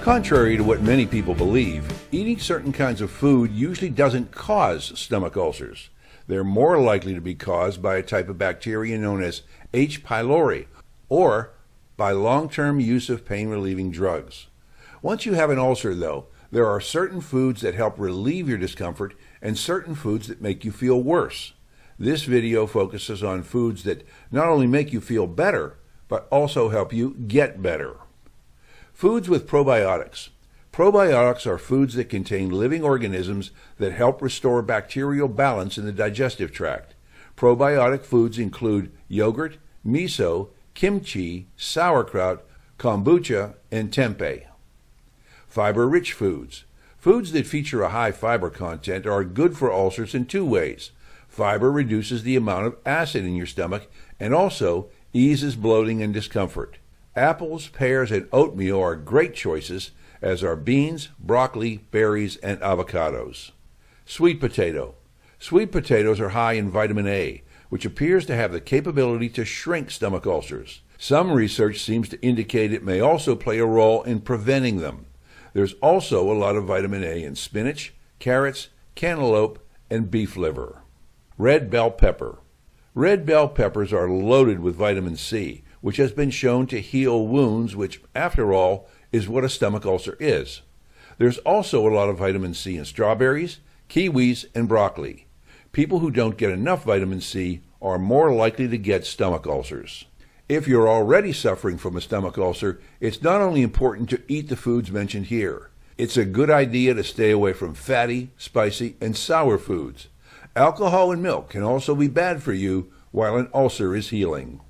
Contrary to what many people believe, eating certain kinds of food usually doesn't cause stomach ulcers. They're more likely to be caused by a type of bacteria known as H. pylori, or by long-term use of pain-relieving drugs. Once you have an ulcer, though, there are certain foods that help relieve your discomfort and certain foods that make you feel worse. This video focuses on foods that not only make you feel better, but also help you get better. Foods with probiotics. Probiotics are foods that contain living organisms that help restore bacterial balance in the digestive tract. Probiotic foods include yogurt, miso, kimchi, sauerkraut, kombucha, and tempeh. Fiber-rich foods. Foods that feature a high fiber content are good for ulcers in two ways. Fiber reduces the amount of acid in your stomach and also eases bloating and discomfort. Apples, pears, and oatmeal are great choices, as are beans, broccoli, berries, and avocados. Sweet potato. Sweet potatoes are high in vitamin A, which appears to have the capability to shrink stomach ulcers. Some research seems to indicate it may also play a role in preventing them. There's also a lot of vitamin A in spinach, carrots, cantaloupe, and beef liver. Red bell pepper. Red bell peppers are loaded with vitamin C, which has been shown to heal wounds, which, after all, is what a stomach ulcer is. There's also a lot of vitamin C in strawberries, kiwis, and broccoli. People who don't get enough vitamin C are more likely to get stomach ulcers. If you're already suffering from a stomach ulcer, it's not only important to eat the foods mentioned here. It's a good idea to stay away from fatty, spicy, and sour foods. Alcohol and milk can also be bad for you while an ulcer is healing.